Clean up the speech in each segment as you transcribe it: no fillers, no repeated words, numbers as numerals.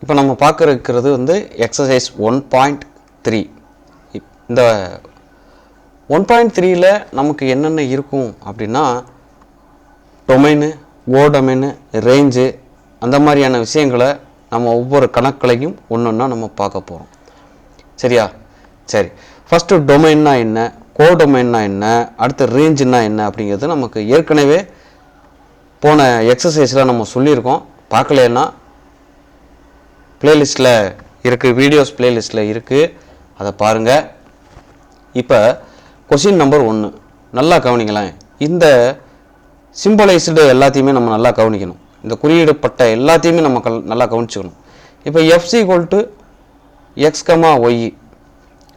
இப்போ நம்ம பார்க்க இருக்கிறது வந்து எக்ஸசைஸ் 1.3. இந்த 1.3ல் நமக்கு என்னென்ன இருக்கும் அப்படின்னா டொமைனு, கோடொமைனு, ரேஞ்சு அந்த மாதிரியான விஷயங்களை நம்ம ஒவ்வொரு கணக்குலையும் ஒன்றொன்னா நம்ம பார்க்க போகிறோம். சரியா? சரி, ஃபஸ்ட்டு டொமைன்னா என்ன, கோடொமைன்னா என்ன, அடுத்து ரேஞ்சுன்னா என்ன அப்படிங்கிறது நமக்கு ஏற்கனவே போன எக்ஸசைஸில் நம்ம சொல்லியிருக்கோம். பார்க்கலன்னா பிளேலிஸ்ட்டில் இருக்குது, வீடியோஸ் பிளேலிஸ்ட்டில் இருக்குது, அதை பாருங்கள். இப்போ கொஷின் நம்பர் 1 நல்லா கவனிங்களேன். இந்த சிம்பலைஸ்டு எல்லாத்தையுமே நம்ம நல்லா கவனிக்கணும். இந்த குறியீடுப்பட்ட எல்லாத்தையுமே நம்ம நல்லா கவனிச்சுக்கணும். இப்போ FC equal to X comma Y,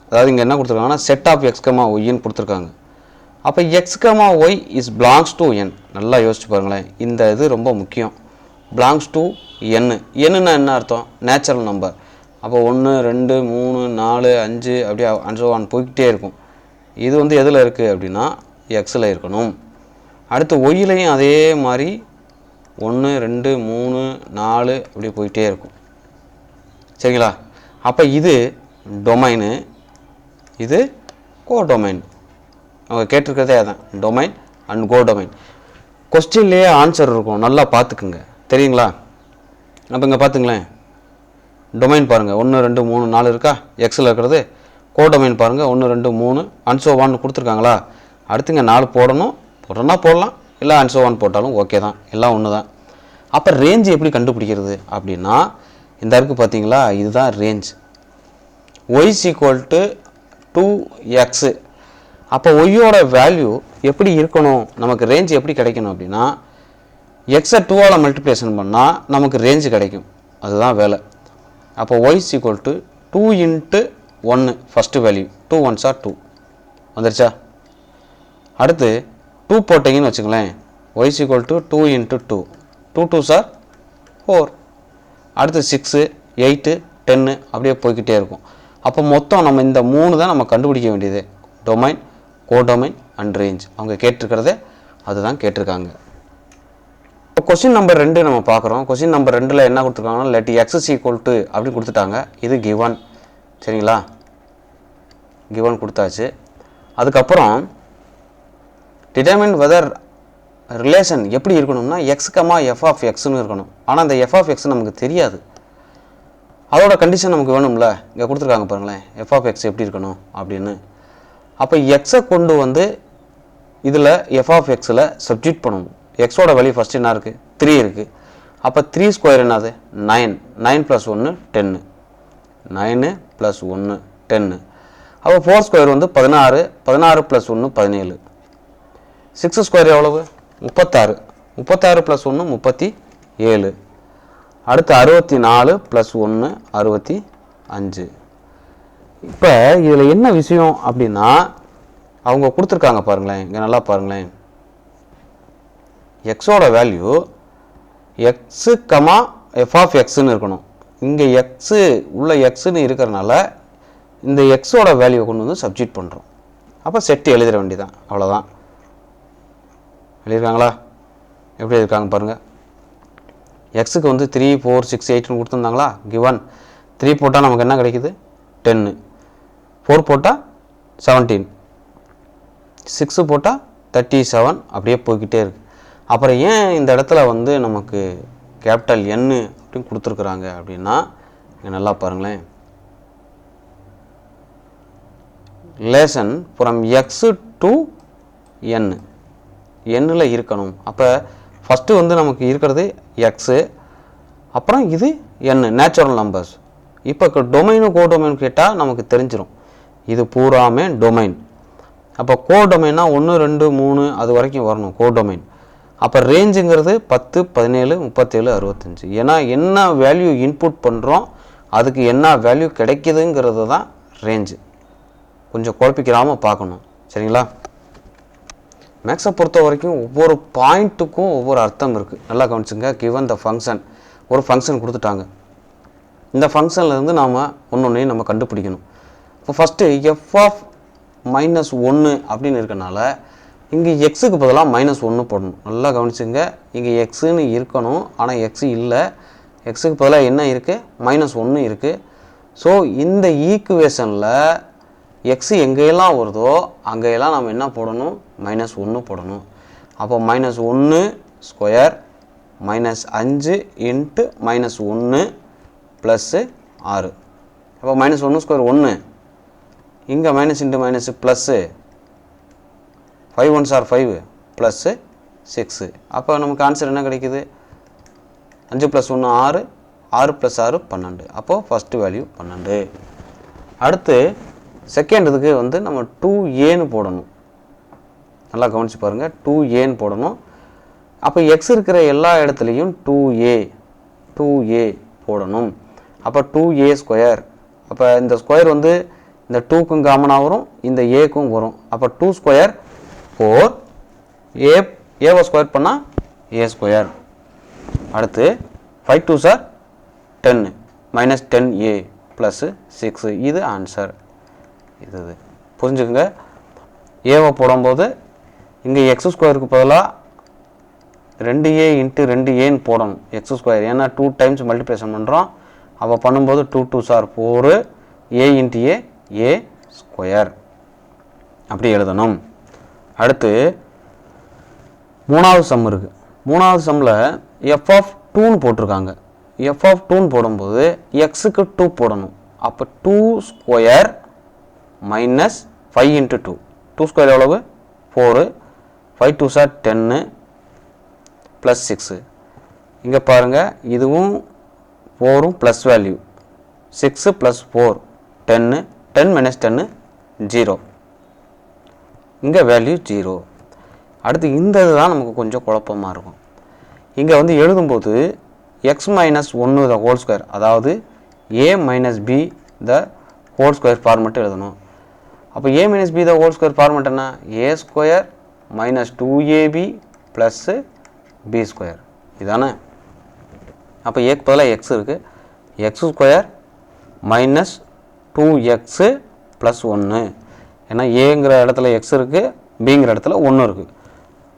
அதாவது இங்கே என்ன கொடுத்துருக்காங்கன்னா செட் ஆஃப் எக்ஸ் கமா ஒய்ன்னு கொடுத்துருக்காங்க. அப்போ X comma Y is belongs to N. நல்லா யோசிச்சு பாருங்களேன், இந்த இது ரொம்ப முக்கியம். Belongs to N. என்னன்னா என்ன அர்த்தம்? Natural number. அப்போ 1 2 3 4 5 அப்படியே 5 போய்கிட்டே இருக்கும். இது வந்து எதில் இருக்குது அப்படின்னா எக்ஸில் இருக்கணும். அடுத்து ஒய்யிலையும் அதே மாதிரி 1 2 3 4 அப்படி போய்கிட்டே இருக்கும். சரிங்களா? அப்போ இது டொமைனு, இது கோடொமைன். அவங்க கேட்டிருக்கிறதே அதான், டொமைன் அண்ட் கோடொமைன். கொஸ்டின்லேயே ஆன்சர் இருக்கும், நல்லா பார்த்துக்குங்க. தெரியுங்களா? அப்போ இங்கே பார்த்துங்களேன், டொமைன் பாருங்கள் 1 2 3 4 இருக்கா எக்ஸில் இருக்கிறது. கோடொமைன் பாருங்கள் 1 2 3 அன்சோவான்னு கொடுத்துருக்காங்களா. அடுத்துங்க 4 போடணும், போடுறோன்னா போடலாம், இல்லை அன்சோவான் போட்டாலும் ஓகே தான், எல்லாம் ஒன்று தான். அப்போ ரேஞ்சு எப்படி கண்டுபிடிக்கிறது அப்படின்னா இந்த இருக்குது பார்த்தீங்களா, இதுதான் range. Y equal to 2x. அப்போ ஒய்யோட வேல்யூ எப்படி இருக்கணும், நமக்கு ரேஞ்ச் எப்படி கிடைக்கணும் அப்படின்னா எக்ஸை 2ஆல் மல்டிப்ளேஷன் பண்ணால் நமக்கு ரேஞ்சு கிடைக்கும். அதுதான் வேலை. அப்போ y equal to 2 × 1 first value, 2 1s are 2 வந்துருச்சா. அடுத்து 2 போட்டிங்கன்னு வச்சுங்களேன், Y equal to 2 × 2, 2 2s are 4. அடுத்து 6 8 10 அப்படியே போய்கிட்டே இருக்கும். அப்போ மொத்தம் நம்ம இந்த 3 தான் நம்ம கண்டுபிடிக்க வேண்டியது, டொமைன், கோடொமைன் அண்ட் ரேஞ்ச். அவங்க கேட்டிருக்கிறதே அதுதான் கேட்டிருக்காங்க. இப்போ கொஸ்டின் நம்பர் 2 நம்ம பார்க்குறோம். கொஸ்டின் நம்பர் 2ல் என்ன கொடுத்துருக்காங்கன்னா லெட் எக்ஸ் ஈக்குவல் டு அப்படின்னு கொடுத்துட்டாங்க. இது கிவன். சரிங்களா? கிவன் கொடுத்தாச்சு. அதுக்கப்புறம் டிட்டர்மின் வெதர் ரிலேஷன் எப்படி இருக்கணும்னா எக்ஸ் கமா எஃப் ஆஃப் எக்ஸ்னு இருக்கணும். ஆனால் அந்த எஃப் ஆஃப் எக்ஸ் நமக்கு தெரியாது, அதோட கண்டிஷன் நமக்கு வேணும்ல. இங்கே கொடுத்துருக்காங்க பாருங்களேன், எஃப் ஆஃப் எக்ஸ் எப்படி இருக்கணும் அப்படின்னு. அப்போ எக்ஸை கொண்டு வந்து இதில் எஃப் ஆஃப் எக்ஸில் சப்ஸ்டியூட் பண்ணணும். எக்ஸோட வேல்யூ ஃபஸ்ட்டு என்ன இருக்குது, 3 இருக்குது. அப்போ 3 ஸ்கொயர் என்னது 9, 9 + 1 10, 9 + 1 10. அப்போ 4 ஸ்கொயர் வந்து 16, 16 + 1 17. 6 ஸ்கொயர் எவ்வளவு 36, 36 + 1 37. அடுத்து 64 + 1 65. இப்போ இதில் என்ன விஷயம் அப்படின்னா அவங்க கொடுத்துருக்காங்க பாருங்களேன், இங்கே நல்லா பாருங்களேன், எக்ஸோட value X comma F of எக்ஸுன்னு இருக்கணும். இங்கே எக்ஸு உள்ள எக்ஸுன்னு இருக்கிறனால இந்த எக்ஸோட வேல்யூவை கொண்டு வந்து சப்ஸ்டியூட் பண்ணுறோம். அப்போ செட்டு எழுதிட வேண்டியதான், அவ்வளோதான். எழுதியிருக்காங்களா? எப்படி இருக்காங்க பாருங்கள். எக்ஸுக்கு வந்து 3 4 6 8ன்னு கொடுத்துருந்தாங்களா, கிவன். 3 போட்டால் நமக்கு என்ன கிடைக்குது 10, 4 போட்டால் 17, 6 போட்டால் 37, அப்படியே போய்கிட்டே இருக்குது. அப்புறம் ஏன் இந்த இடத்துல வந்து நமக்கு கேபிட்டல் N அப்படின்னு கொடுத்துருக்குறாங்க அப்படின்னா இங்கே நல்லா பாருங்களேன், relation from x to N, Nல் இருக்கணும். அப்போ ஃபஸ்ட்டு வந்து நமக்கு இருக்கிறது எக்ஸு, அப்புறம் இது N, நேச்சுரல் நம்பர்ஸ். இப்போ டொமைனு கோடொமைன் கேட்டால் நமக்கு தெரிஞ்சிடும், இது பூராமே டொமைன். அப்போ கோடொமைன்னா 1 2 3 அது வரைக்கும் வரணும் கோடொமைன். அப்போ ரேஞ்சுங்கிறது 10 17 37 65. ஏன்னா என்ன வேல்யூ இன்புட் பண்ணுறோம் அதுக்கு என்ன வேல்யூ கிடைக்குதுங்கிறது தான் ரேஞ்சு. கொஞ்சம் குழப்பிக்கிறாமல் பார்க்கணும். சரிங்களா? மேக்ஸை பொறுத்த வரைக்கும் ஒவ்வொரு பாயிண்ட்டுக்கும் ஒவ்வொரு அர்த்தம் இருக்குது, நல்லா கவனிச்சுங்க. கிவன் த ஃபங்க்ஷன், ஒரு ஃபங்க்ஷன் கொடுத்துட்டாங்க. இந்த ஃபங்க்ஷன்லேருந்து நாம் ஒன்றொன்றையும் நம்ம கண்டுபிடிக்கணும். இப்போ ஃபஸ்ட்டு எஃப் ஆஃப் -1 அப்படின்னு இருக்கனால இங்கே எக்ஸுக்கு பதிலாக -1 போடணும். நல்லா கவனிச்சுங்க, இங்கே எக்ஸுன்னு இருக்கணும், ஆனால் எக்ஸு இல்லை. எக்ஸுக்கு பதிலாக என்ன இருக்குது, -1 இருக்குது. ஸோ இந்த ஈக்குவேஷனில் எக்ஸ் எங்கெல்லாம் வருதோ அங்கெல்லாம் நம்ம என்ன போடணும், -1 போடணும். அப்போ -1 ஸ்கொயர் -5 இன்ட்டு -1 ப்ளஸ்ஸு 6. அப்போ -1 ஸ்கொயர் 1, இங்கே minus into minus plus 5 1s are 5 plus 6. அப்போ நமக்கு ஆன்சர் என்ன கிடைக்குது, 5 + 1 6, 6 + 6 12. அப்போது ஃபஸ்ட்டு வேல்யூ 12. அடுத்து செகண்ட் இதுக்கு வந்து நம்ம 2a போடணும். நல்லா கவனித்து பாருங்கள், 2a போடணும். அப்போ எக்ஸ் இருக்கிற எல்லா இடத்துலையும் 2a போடணும். அப்போ 2a ஸ்கொயர், அப்போ இந்த ஸ்கொயர் வந்து இந்த 2க்கும் காமனாக வரும், இந்த ஏக்கும் வரும். அப்போ 2 ஸ்கொயர் 4, ஏவை ஸ்கொயர் பண்ணால் a ஸ்கொயர். அடுத்து 5 2s are 10 -10a ப்ளஸ்ஸு 6. இது ஆன்சர். இது புரிஞ்சுக்குங்க. ஏவை போடும்போது இங்கே எக்ஸ் ஸ்கொயருக்கு பதிலாக 2a இன்ட்டு 2aன்னு போடணும் எக்ஸ் ஸ்கொயர். ஏன்னா 2 டைம்ஸ் மல்டிப்ளிகேஷன் பண்ணுறோம். அப்போ பண்ணும்போது 2 2s are 4, a into a square அப்படி எழுதணும். அடுத்து மூணாவது சம் இருக்குது. மூணாவது சம்மில் f of 2ன்னு போட்டிருக்காங்க. f of 2ன்னு போடும்போது எக்ஸுக்கு 2 போடணும். அப்போ 2 ஸ்கொயர் -5 இன்ட்டு 2. 2 ஸ்கொயர் எவ்வளவு, 4, 5 2s are 10 ப்ளஸ் 6. இங்கே பாருங்கள், இதுவும் 4ம் ப்ளஸ் வேல்யூ, 6 + 4 10, 10 - 10 0. இங்கே வேல்யூ 0. அடுத்து இந்த இதுதான் நமக்கு கொஞ்சம் குழப்பமாக இருக்கும். இங்கே வந்து எழுதும்போது x - 1 த ஹோல் ஸ்கொயர், அதாவது a - b the whole square format எழுதணும். அப்போ a - b the whole square format என்ன, a square -2ab plus b square. இதானே. அப்போ ஏக்கு பதிலாக எக்ஸ் இருக்குது, எக்ஸ் ஸ்கொயர் -2x ப்ளஸ் 1. ஏன்னா ஏங்கிற இடத்துல எக்ஸ் இருக்குது, பிங்கிற இடத்துல 1 இருக்குது.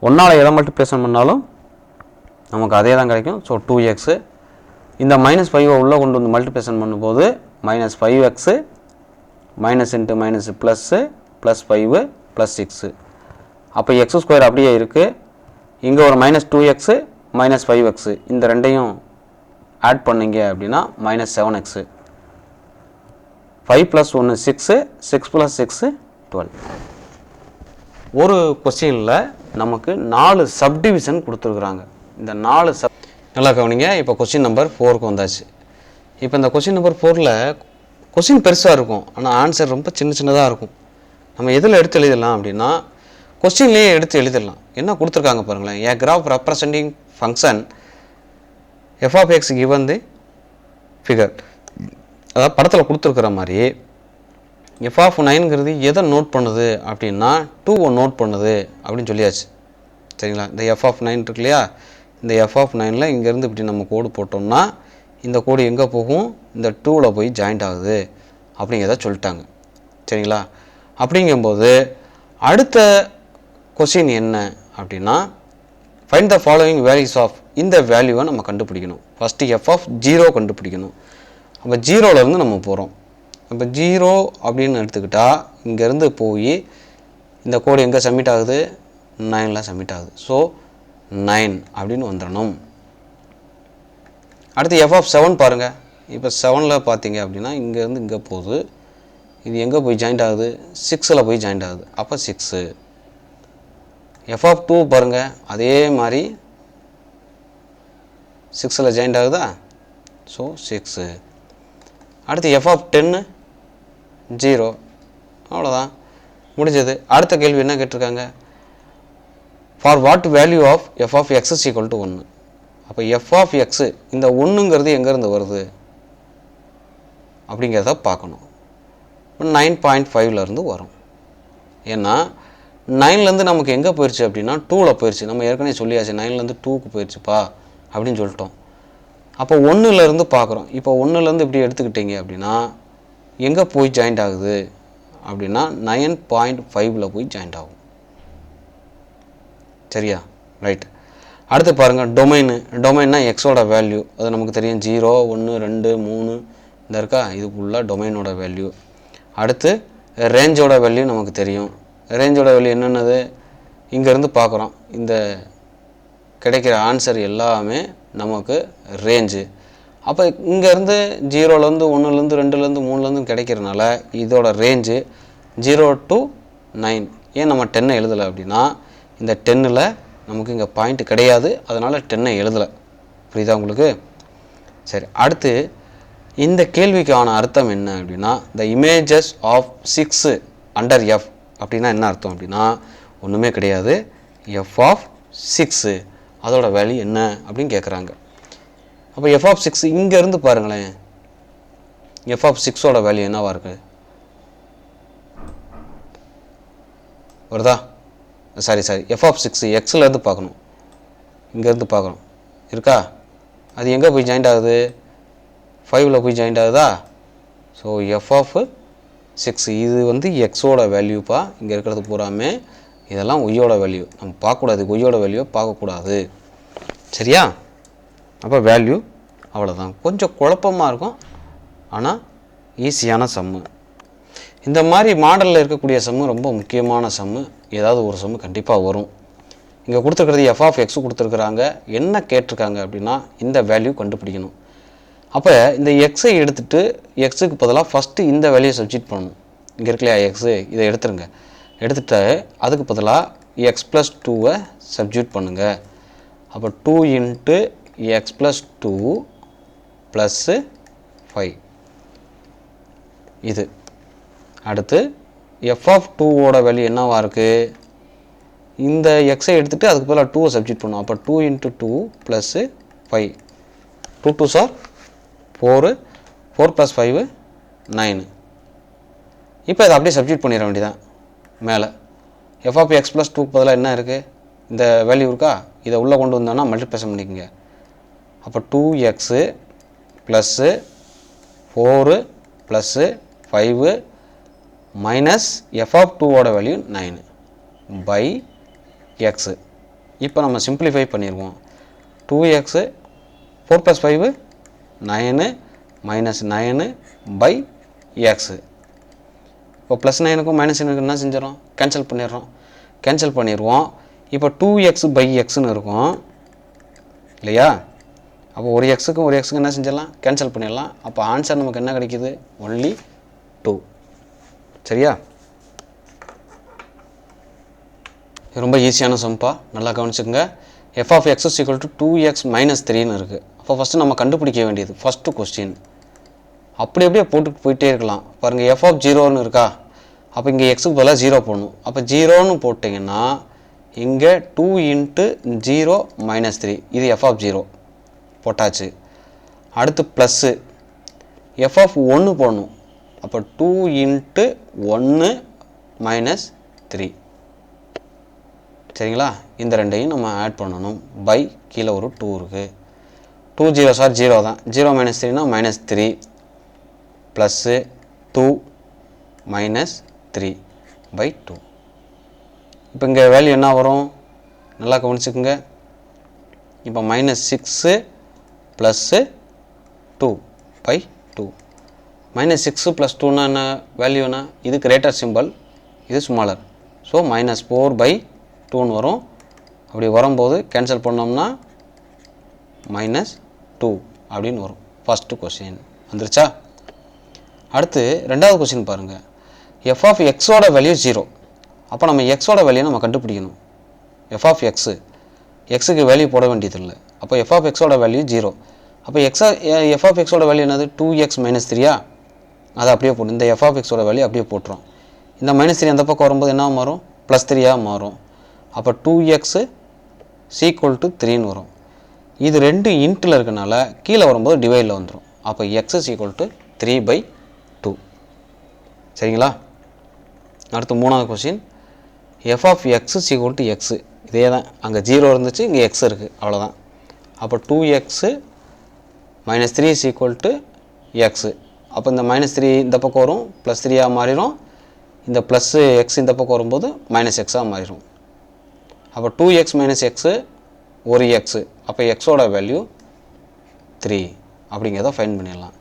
1ஆல் எதை மல்டிப்ளிகேஷன் பண்ணாலும் நமக்கு அதே தான் கிடைக்கும். So 2x. இந்த -5 உள்ளே கொண்டு வந்து மல்டிப்ளிகேஷன் பண்ணும்போது -5x minus into minus plus +5 +6. அப்போ எக்ஸ் ஸ்கொயர் அப்படியே இருக்குது. இங்கே ஒரு -2x -5x, இந்த ரெண்டையும் ஆட் பண்ணிங்க அப்படின்னா -7x. 5 + 1 6, 6 + 6 12. ஒரு கொஸ்டினில் நமக்கு 4 சப்டிவிஷன் கொடுத்துருக்குறாங்க. இந்த 4 நல்லா கவனிங்க. இப்போ கொஸ்டின் நம்பர் 4க்கு வந்தாச்சு. இப்போ இந்த கொஸ்டின் நம்பர் 4ல் கொஸ்டின் பெருசாக இருக்கும், ஆனால் ஆன்சர் ரொம்ப சின்னதாக இருக்கும். நம்ம எதில் எடுத்து எழுதிடலாம் அப்படின்னா கொஸ்டின்லேயே எடுத்து எழுதிடலாம். என்ன கொடுத்துருக்காங்க பாருங்களேன், a graph representing function f of x given the figure. அதாவது படத்தில் கொடுத்துருக்குற மாதிரி f of 9ங்கிறது எதை நோட் பண்ணுது அப்படின்னா 2 நோட் பண்ணுது அப்படின்னு சொல்லியாச்சு. சரிங்களா. இந்த f of 9 இருக்கு இல்லையா, இந்த f of 9ல் இங்கேருந்து இப்படி நம்ம கோடு போட்டோம்னா இந்த கோடு எங்கே போகும், இந்த 2ல் போய் ஜாயிண்ட் ஆகுது அப்படிங்கிறத சொல்லிட்டாங்க. சரிங்களா. அப்படிங்கும்போது அடுத்த கொஸ்டின் என்ன அப்படின்னா find the following values of, இந்த வேல்யூவை நம்ம கண்டுபிடிக்கணும். ஃபஸ்ட்டு f of 0 கண்டுபிடிக்கணும். அப்போ 0லேருந்து நம்ம போகிறோம். அப்போ 0 அப்படின்னு எடுத்துக்கிட்டால் இங்கேருந்து போய் இந்த கோடு எங்கே சப்மிட் ஆகுது, 9ல் சப்மிட் ஆகுது. ஸோ 9 அப்படின்னு வந்துடணும். அடுத்து f of 7 பாருங்கள். இப்போ 7ல் பார்த்தீங்க அப்படின்னா இங்கேருந்து இங்கே போகுது, இது எங்கே போய் ஜாயிண்ட் ஆகுது, 6ல் போய் ஜாயிண்ட் ஆகுது. அப்போ 6. f of 2 பாருங்கள், அதே மாதிரி 6ல் ஜாயிண்ட் ஆகுதா, ஸோ 6. அடுத்து f of 10 0. அவ்வளோதான், முடிஞ்சது. அடுத்த கேள்வி என்ன கேட்டிருக்காங்க, for what value of f of x is equal to 1. அப்போ f of x இந்த 1ங்கிறது எங்கேருந்து வருது அப்படிங்கிறத பார்க்கணும். 9.5லேருந்து வரும். ஏன்னா 9லேருந்து நமக்கு எங்கே போயிடுச்சு அப்படின்னா 2ல் போயிடுச்சு. நம்ம ஏற்கனவே சொல்லியாச்சு 9லேருந்து 2க்கு போயிடுச்சுப்பா அப்படின்னு சொல்லிட்டோம். அப்போ 1லேருந்து பார்க்குறோம். இப்போ 1லேருந்து இப்படி எடுத்துக்கிட்டீங்க அப்படின்னா எங்கே போய் ஜாயிண்ட் ஆகுது அப்படின்னா 9.5ல் போய் ஜாயிண்ட் ஆகும். சரியா, ரைட். அடுத்து பாருங்கள் டொமைன்னா எக்ஸோட வேல்யூ, அது நமக்கு தெரியும். 0 1 2 3 இந்த இருக்கா, இதுக்குள்ள டொமைனோட வேல்யூ. அடுத்து ரேஞ்சோட வேல்யூ நமக்கு தெரியும். ரேஞ்சோட வேல்யூ என்னென்னது, இங்கேருந்து பார்க்குறோம். இந்த கிடைக்கிற ஆன்சர் எல்லாமே நமக்கு ரேஞ்சு. அப்போ இங்கேருந்து 0லேருந்து 1லேருந்து 2லேருந்து 3லேருந்து கிடைக்கிறனால இதோட ரேஞ்சு 0 to 9. ஏன் நம்ம 10 எழுதலை அப்படின்னா, இந்த 10ல் நமக்கு இங்கே பாயிண்ட் கிடையாது, அதனால் 10 எழுதலை. புரியுதா உங்களுக்கு? சரி, அடுத்து இந்த கேள்விக்கான அர்த்தம் என்ன அப்படின்னா, the images of 6 under f அப்படின்னா என்ன அர்த்தம் அப்படின்னா, ஒன்றுமே கிடையாது. எஃப் ஆஃப் 6 அதோட வேல்யூ என்ன அப்படின்னு கேட்குறாங்க. அப்போ எஃப் ஆஃப் 6 இங்கேருந்து பாருங்களேன், எஃப் ஆஃப் 6ஓட வேல்யூ என்னவா இருக்குது வருதா? சாரி எஃப் ஆஃப் 6 எக்ஸ்லேருந்து பார்க்கணும், இங்கேருந்து பார்க்கணும் இருக்கா? அது எங்கே போய் ஜாயிண்ட் ஆகுது? 5ல் போய் ஜாயிண்ட் ஆகுதா? ஸோ எஃப் ஆஃப் 6 இது வந்து எக்ஸோட வேல்யூப்பா. இங்கே இருக்கிறது பூராமே இதெல்லாம் ஒய்யோட வேல்யூ. நம்ம பார்க்கக்கூடாது, ஒய்யோட வேல்யூவை பார்க்கக்கூடாது. சரியா? அப்போ வேல்யூ அவ்வளோதான். கொஞ்சம் குழப்பமாக இருக்கும், ஆனால் ஈஸியான சம்மு. இந்த மாதிரி மாடலில் இருக்கக்கூடிய சம்மு ரொம்ப முக்கியமான சம்மு. ஏதாவது ஒரு சம்மு கண்டிப்பாக வரும். இங்கே கொடுத்துருக்கிறது எஃப் ஆஃப் எக்ஸு கொடுத்துருக்குறாங்க. என்ன கேட்டிருக்காங்க அப்படின்னா, இந்த வேல்யூ கண்டுபிடிக்கணும். அப்போ இந்த எக்ஸை எடுத்துகிட்டு எக்ஸுக்கு பதிலாக ஃபஸ்ட்டு இந்த வேல்யூயை சப்ஸ்டிட் பண்ணணும். இங்கே இருக்கு இல்லையா எக்ஸு, இதை எடுத்துருங்க. எடுத்துகிட்டு அதுக்கு பதிலாக எக்ஸ் ப்ளஸ் 2வை சப்ஸ்டிட் பண்ணுங்கள். அப்போ 2 இன்ட்டு எக்ஸ் ப்ளஸ் 2 ப்ளஸ்ஸு 5 இது. அடுத்து எஃப் ஆஃப் 2ஓட வேல்யூ என்னவாக இருக்குது? இந்த எக்ஸை எடுத்துகிட்டு அதுக்கு பதிலாக 2வை சப்ஸ்டிட் பண்ணும். அப்போ 2 இன்ட்டு 2 ப்ளஸ்ஸு 5. 2 2 சார் 4, 4 + 5 9. இப்போ இதை அப்படியே சப்ஸ்டிட் பண்ணிட வேண்டியதான். மேலே எஃப் ஆஃப் எக்ஸ் ப்ளஸ் 2க்கு பதிலாக என்ன இருக்குது? இந்த வேல்யூ இருக்கா? இதை உள்ளே கொண்டு வந்தோன்னா மல்டிப்ளிகேஷன் பண்ணிக்கோங்க. அப்போ 2x plus 4 plus 5 minus F of 2ஓட வேல்யூ 9 பை எக்ஸு. இப்போ நம்ம சிம்பிளிஃபை பண்ணிடுவோம். 2x 4 + 5 9 minus 9 by X. இப்போ ப்ளஸ் 9க்கும் மைனஸ் 9க்கும் என்ன செஞ்சிடறோம்? கேன்சல் பண்ணிடுவோம். இப்போ 2x பை எக்ஸ்னு இருக்கும் இல்லையா? அப்போ ஒரு எக்ஸுக்கும் ஒரு எக்ஸுக்கும் என்ன செஞ்சிடலாம்? கேன்சல் பண்ணிடலாம். அப்போ ஆன்சர் நமக்கு என்ன கிடைக்கிது? ஒன்லி 2. சரியா? ரொம்ப ஈஸியான சம்பா, நல்லா கவனிச்சுக்கோங்க. F of X is equal to 2x minus 3ன்னு இருக்குது. அப்போ ஃபஸ்ட்டு நம்ம கண்டுபிடிக்க வேண்டியது ஃபஸ்ட்டு கொஸ்டின். அப்படி அப்படியே போட்டுட்டு போயிட்டே இருக்கலாம். பாருங்கள், எஃப் ஆஃப் 0ன்னு இருக்கா? அப்போ இங்கே எக்ஸுக்கு பதிலாக 0 போடணும். அப்போ 0ன்னு போட்டிங்கன்னா இங்கே 2 இன்ட்டு 0 மைனஸ் 3 இது எஃப் ஆஃப் 0 போட்டாச்சு. அடுத்து ப்ளஸ்ஸு எஃப் ஆஃப் 1 போடணும். அப்போ 2 இன்ட்டு 1 மைனஸ் 3. சரிங்களா? இந்த ரெண்டையும் நம்ம ஆட் பண்ணணும். பை கீழே ஒரு 2 இருக்குது. 2 0 சார் 0 தான். 0 மைனஸ் 3னா மைனஸ் 3 ப்ளஸ்ஸு 2 மைனஸ் 3 பை 2. இப்போ இங்கே வேல்யூ என்ன வரும்? நல்லா கவனிச்சுக்குங்க. இப்போ minus 6 plus 2 by 2. Minus 6 plus 2னா என்ன வேல்யூனா? இது கிரேட்டர் சிம்பிள், இது ஸ்மாலர். ஸோ மைனஸ் 4 பை 2ன்னு வரும். அப்படி வரும்போது கேன்சல் பண்ணோம்னா மைனஸ் 2 அப்படின்னு வரும். ஃபஸ்ட்டு கொஸ்டின் வந்துருச்சா? அடுத்து ரெண்டாவது கொஸ்டின் பாருங்கள். எஃப் ஆஃப் எக்ஸோட வேல்யூ 0. அப்போ நம்ம எக்ஸோட வேல்யூ நம்ம கண்டுபிடிக்கணும். எஃப் ஆஃப் எக்ஸுக்கு வேல்யூ போட வேண்டியதில்லை. அப்போ எஃப் ஆஃப் எக்ஸோட வேல்யூ 0. அப்போ எஃப் ஆஃப் எக்ஸோட வேல்யூ என்னது? 2x minus 3யா? அதை அப்படியே போட்டு இந்த எஃப் ஆஃப் எக்ஸோட வேல்யூ அப்படியே போட்டுரும். இந்த மைனஸ் 3 அந்த பக்கம் வரும்போது என்ன மாறும்? ப்ளஸ் 3யாக மாறும். அப்போ 2x ஈக்குவல் டு 3ன்னு வரும். இது ரெண்டு இன்ட்டில் இருக்கனால கீழே வரும்போது டிவைடில் வந்துடும். அப்போ எக்ஸ் ஈக்குவல் டு 3/2. சரிங்களா? அடுத்து மூணாவது question. F of x equal to x. இதே தான், அங்கே 0 இருந்துச்சு, இங்கே எக்ஸ் இருக்குது, அவ்வளோதான். அப்போ 2x minus 3 is equal to x. அப்போ இந்த மைனஸ் 3 இந்த பக்கம் வரும், ப்ளஸ் 3யாக மாறிடும். இந்த ப்ளஸ்ஸு எக்ஸ் இந்த பக்கம் வரும்போது மைனஸ் எக்ஸாக மாறிடும். அப்போ 2x மைனஸ் எக்ஸு ஒரு எக்ஸு, அப்போ எக்ஸோட வேல்யூ 3 அப்படிங்கிறத ஃபைன் பண்ணிடலாம்.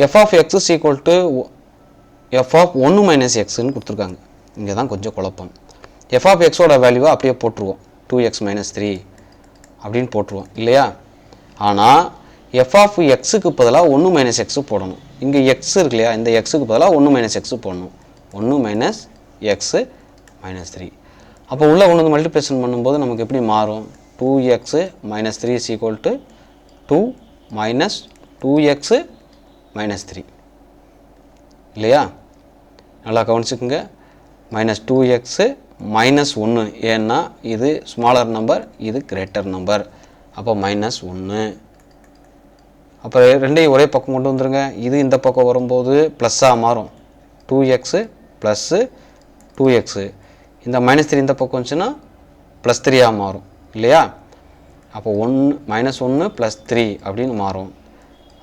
F of X is equal to F of 1 minus எக்ஸ்ன்னு கொடுத்துருக்காங்க. இங்கே தான் கொஞ்சம் குழப்பம். எஃப் ஆஃப் எக்ஸோட வேல்யூவை அப்படியே போட்டுருவோம், 2x மைனஸ் 3 அப்படின்னு போட்டுருவோம் இல்லையா. ஆனால் எஃப் ஆஃப் எக்ஸுக்கு பதிலாக 1 மைனஸ் எக்ஸு போடணும். இங்கே எக்ஸ் இருக்கு இல்லையா, இந்த எக்ஸுக்கு பதிலாக 1 மைனஸ் எக்ஸு போடணும். 1 மைனஸ் எக்ஸு மைனஸ் 3. அப்போ உள்ள ஒன்று வந்து மல்டிப்ளிகேஷன் பண்ணும்போது நமக்கு எப்படி மாறும்? 2x minus 3 is equal to 2 minus 2x minus 3 இல்லையா. நல்லா கவனிச்சுக்குங்க. மைனஸ் 2x மைனஸ் 1, ஏன்னா இது ஸ்மாலர் நம்பர், இது கிரேட்டர் நம்பர், அப்போ மைனஸ் 1. அப்போ ரெண்டையும் ஒரே பக்கம் கொண்டு வந்துருங்க. இது இந்த பக்கம் வரும்போது ப்ளஸ்ஸாக மாறும், 2x ப்ளஸ்ஸு 2x. இந்த மைனஸ் 3 இந்த பக்கம் வந்துச்சுன்னா ப்ளஸ் 3ஆக மாறும் இல்லையா. அப்போ மைனஸ் 1 ப்ளஸ் 3 அப்படின்னு மாறும்.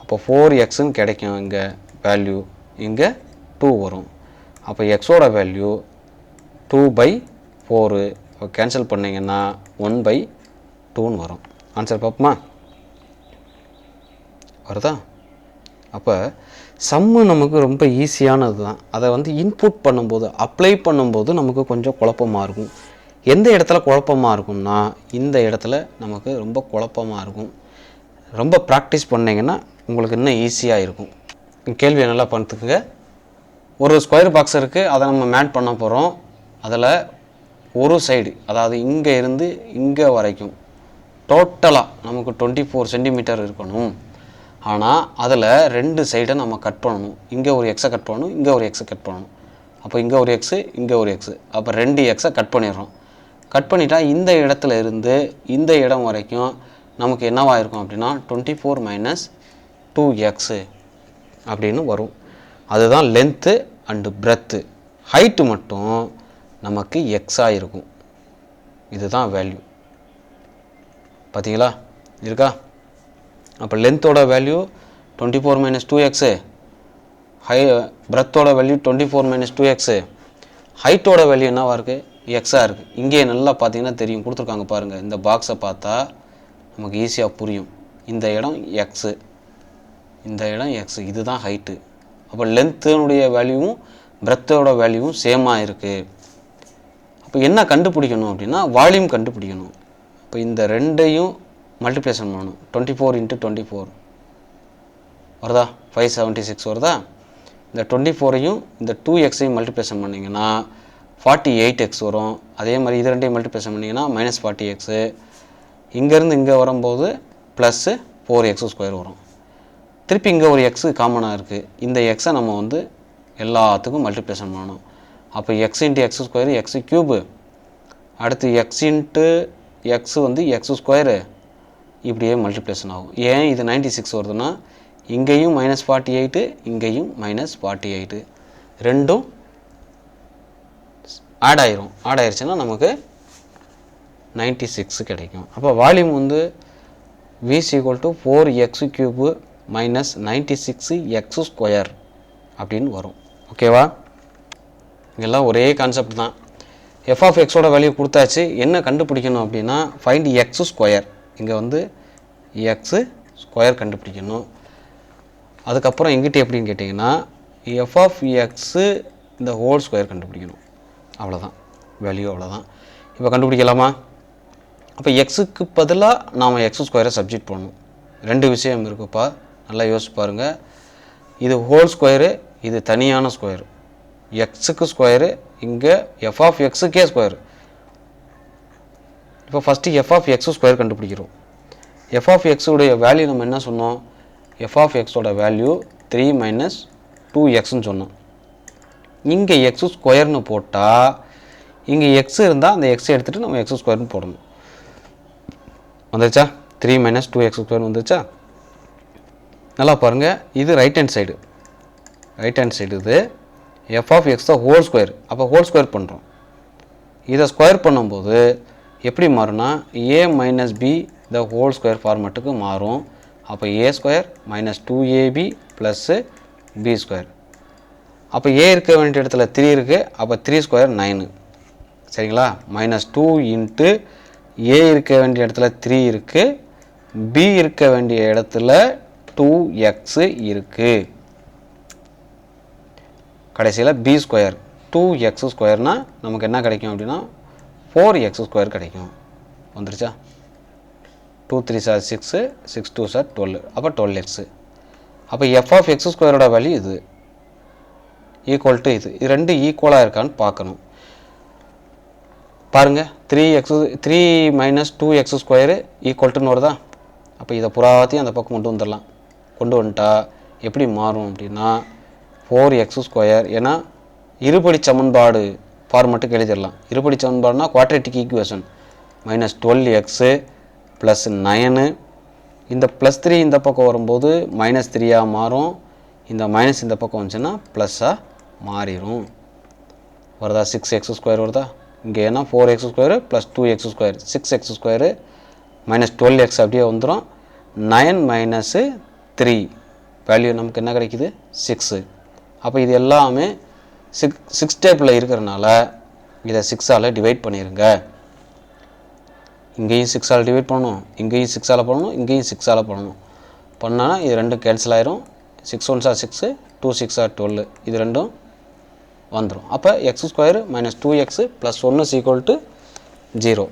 அப்போ 4xன்னு கிடைக்கும். இங்கே வேல்யூ இங்கே 2 வரும். அப்போ எக்ஸோட வேல்யூ 2/4. கேன்சல் பண்ணிங்கன்னா 1/2ன்னு வரும். ஆன்சர் பார்ப்போமா? வருதா? அப்போ சம்மு நமக்கு ரொம்ப ஈஸியானது தான். அதை வந்து இன்புட் பண்ணும்போது, அப்ளை பண்ணும்போது நமக்கு கொஞ்சம் குழப்பமாக இருக்கும். எந்த இடத்துல குழப்பமாக இருக்கும்னா இந்த இடத்துல நமக்கு ரொம்ப குழப்பமாக இருக்கும். ரொம்ப ப்ராக்டிஸ் பண்ணிங்கன்னா உங்களுக்கு இன்னும் ஈஸியாக இருக்கும். கேள்வியை நல்லா பார்த்துக்குங்க. ஒரு ஸ்கொயர் பாக்ஸ் இருக்குது, அதை நம்ம மேட் பண்ண போகிறோம். அதில் ஒரு சைடு, அதாவது இங்கே இருந்து இங்கே வரைக்கும் டோட்டலாக நமக்கு 24 சென்டிமீட்டர் இருக்கணும். ஆனால் அதில் 2 சைடை நம்ம கட் பண்ணணும். இங்கே ஒரு எக்ஸை கட் பண்ணணும், இங்கே ஒரு எக்ஸை கட் பண்ணணும். அப்போ இங்கே ஒரு எக்ஸு, இங்கே ஒரு எக்ஸு, அப்போ 2 எக்ஸை கட் பண்ணிடுறோம். கட் பண்ணிட்டா இந்த இடத்துல இருந்து இந்த இடம் வரைக்கும் நமக்கு என்னவாக இருக்கும் அப்படின்னா 24 மைனஸ் 2x அப்படின்னு வரும். அதுதான் லென்த்து அண்டு பிரெத்து. ஹைட்டு மட்டும் நமக்கு எக்ஸாக இருக்கும். இதுதான் வேல்யூ. பார்த்தீங்களா இருக்கா? அப்போ லென்த்தோட வேல்யூ 24 மைனஸ் 2x, பிரெத்தோட வேல்யூ 24 மைனஸ் 2x, ஹைட்டோட வேல்யூ என்னவா இருக்குது? எக்ஸாக இருக்குது. இங்கே நல்லா பார்த்தீங்கன்னா தெரியும், கொடுத்துருக்காங்க பாருங்கள். இந்த பாக்ஸை பார்த்தா நமக்கு ஈஸியாக புரியும். இந்த இடம் எக்ஸு, இந்த இடம் எக்ஸு, இதுதான் ஹைட்டு. அப்போ லென்த்துனுடைய வேல்யூவும் பிரெத்தோட வேல்யூவும் சேமாக இருக்குது. அப்போ என்ன கண்டுபிடிக்கணும் அப்படின்னா வால்யூம் கண்டுபிடிக்கணும். இப்போ இந்த ரெண்டையும் மல்டிப்ளிகேஷன் பண்ணணும். 24 × 24 வருதா? 576 வருதா? இந்த 24ஐயும் இந்த 2xஐயும் மல்டிப்ளிகேஷன் பண்ணிங்கன்னா 48x வரும். அதே மாதிரி இது ரெண்டையும் மல்டிப்ளிகேஷன் பண்ணிங்கன்னா -40x. இங்கேருந்து இங்கே வரும்போது ப்ளஸ்ஸு 4x² வரும். திருப்பி இங்கே ஒரு எக்ஸு காமனாக இருக்குது. இந்த எக்ஸை நம்ம வந்து எல்லாத்துக்கும் மல்டிப்ளிகேஷன் பண்ணணும். அப்போ x × x², x³ அடுத்து x × x வந்து x², இப்படியே மல்டிப்ளிகேஷன் ஆகும். ஏன் இது 96 வருதுன்னா இங்கேயும் -48, இங்கேயும் -48, ரெண்டும் ஆட் ஆயிரும். ஆட் ஆயிடுச்சுன்னா நமக்கு 96 கிடைக்கும். அப்போ வால்யூம் வந்து v = 4x³ மைனஸ் 96x² அப்படின்னு வரும். ஓகேவா? இங்கெல்லாம் ஒரே கான்செப்ட் தான். எஃப் ஆஃப் எக்ஸோட வேல்யூ கொடுத்தாச்சு. என்ன கண்டுபிடிக்கணும் அப்படின்னா ஃபைண்ட் x². இங்கே வந்து x² கண்டுபிடிக்கணும். அதுக்கப்புறம் எங்கிட்ட எப்படின்னு கேட்டிங்கன்னா எஃப் ஆஃப் எக்ஸு இந்த ஹோல் ஸ்கொயர் கண்டுபிடிக்கணும். அவ்வளோதான் வேல்யூ, அவ்வளோதான். இப்போ கண்டுபிடிக்கலாமா? அப்போ எக்ஸுக்கு பதிலாக நாம் x² சப்ஜெக்ட் பண்ணணும். 2 விஷயம் இருக்குப்பா, நல்லா யோசிச்சு பாருங்கள். இது ஹோல் ஸ்கொயரு, இது தனியான ஸ்கொயரு. எக்ஸுக்கு ஸ்கொயரு, இங்கே எஃப் ஆஃப் எக்ஸுக்கே ஸ்கொயரு. இப்போ ஃபஸ்ட்டு எஃப் ஆஃப் x² கண்டுபிடிக்கிறோம். எஃப் ஆஃப் எக்ஸுடைய வேல்யூ நம்ம என்ன சொன்னோம்? எஃப் ஆஃப் எக்ஸோட வேல்யூ 3 மைனஸ் 2xன்னு சொன்னோம். இங்கே x² போட்டால் இங்கே எக்ஸ் இருந்தால் அந்த எக்ஸை எடுத்துகிட்டு நம்ம x² போடணும். வந்துருச்சா? 3 மைனஸ் 2x² வந்துருச்சா? நல்லா பாருங்கள். இது right hand side, right hand side இது எஃப் ஆஃப் எக்ஸ் தான் ஹோல் ஸ்கொயர். அப்போ ஹோல் ஸ்கொயர் பண்ணுறோம். இதை ஸ்கொயர் பண்ணும்போது எப்படி மாறும்னா a minus b the whole square ஃபார்மேட்டுக்கு மாறும். அப்போ a² minus 2ab plus b². அப்போ a இருக்க வேண்டிய இடத்துல 3 இருக்குது. அப்போ 3² 9. சரிங்களா? -2 × ஏ இருக்க வேண்டிய இடத்துல 3 இருக்குது, பி இருக்க வேண்டிய இடத்துல 2x இருக்குது. கடைசியில் பி ஸ்கொயர் 2x ஸ்கொயர்னா நமக்கு என்ன கிடைக்கும் அப்படின்னா 4x ஸ்கொயர் கிடைக்கும். வந்துருச்சா? 2 3s are 6, 6 2s are 12, அப்போ 12x. அப்போ எஃப் ஆஃப் எக்ஸ் ஸ்கொயரோட வேல்யூ இது ஈக்குவல் டு இது ரெண்டு ஈக்குவலாக இருக்கான்னு பார்க்கணும். பாருங்கள், 3 மைனஸ் 2x ஸ்கொயரு ஈக்குவல் டுன்னு வருதா? அப்போ இதை புறாத்தையும் அந்த பக்கம் கொண்டு வந்துடலாம். கொண்டு வந்துட்டா எப்படி மாறும் அப்படின்னா 4x ஸ்கொயர், ஏன்னா இருபடி சமன்பாடு ஃபார்மெட்டுக்கு எழுதிடலாம். இருபடி சமன்பாடுனா quadratic equation, minus 12x plus 9, இந்த ப்ளஸ் 3 இந்த பக்கம் வரும்போது மைனஸ் 3ஆக மாறும், இந்த மைனஸ் இந்த பக்கம் வந்துச்சுன்னா ப்ளஸ்ஸாக மாறிடும். வருதா? 6x ஸ்கொயர் வருதா? இங்கே ஏன்னா 4x square plus 2x square 6x square minus 12x அப்படியே வந்துடும். 9 மைனஸு 3 வேல்யூ நமக்கு என்ன கிடைக்குது? 6. அப்போ இது எல்லாமே 6 டேப்பில் இருக்கிறனால இதை 6ஆல் டிவைட் பண்ணிடுங்க. இங்கேயும் 6ஆல் டிவைட் பண்ணணும், இங்கேயும் 6ஆல் பண்ணணும், இங்கேயும் 6ஆல் பண்ணணும். பண்ணால் இது ரெண்டும் கேன்சல் ஆயிரும். 6 1s are 6, 2 6 are 12, இது ரெண்டும் வந்துடும். அப்போ X square minus 2x plus 1 is equal to 0.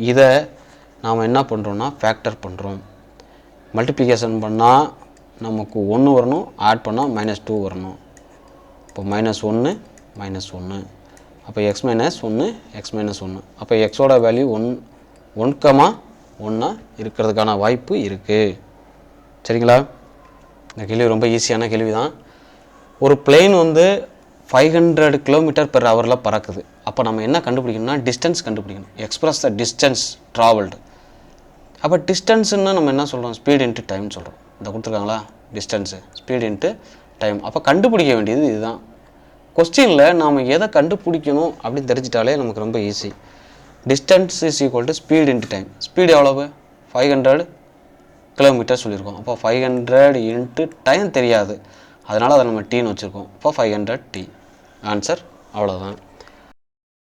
இதை நாம் என்ன பண்ணுறோன்னா ஃபேக்டர் பண்ணுறோம். மல்டிப்ளிகேஷன் பண்ணால் நமக்கு 1 வரணும், ஆட் பண்ணால் -2 வரணும். இப்போ -1 -1, அப்போ x மைனஸ் 1 x மைனஸ் 1, அப்போ எக்ஸோட வேல்யூ 1,1 இருக்கிறதுக்கான வாய்ப்பு இருக்குது. சரிங்களா? இந்த கேள்வி ரொம்ப ஈஸியான கேள்வி தான். ஒரு பிளேன் வந்து 500 km/h பறக்குது. அப்போ நம்ம என்ன கண்டுபிடிக்கணும்னா டிஸ்டன்ஸ் கண்டுபிடிக்கணும். Express the distance travelled. அப்போ டிஸ்டன்ஸுன்னு நம்ம என்ன சொல்கிறோம்? ஸ்பீட் இன்ட்டு டைம் சொல்கிறோம். இந்த கொடுத்துருக்காங்களா? Distance speed into time. அப்போ கண்டுபிடிக்க வேண்டியது இதுதான். கொஸ்டினில் நாம் எதை கண்டுபிடிக்கணும் அப்படின்னு தெரிஞ்சிட்டாலே நமக்கு ரொம்ப easy. Distance is equal to speed into time. Speed எவ்வளவு? 500 km சொல்லியிருக்கோம். அப்போ 500 இன்ட்டு டைம் தெரியாது, அதனால் அதை நம்ம டீன்னு வச்சுருக்கோம். இப்போ 500t ஆன்சர். அவ்வளோதான்.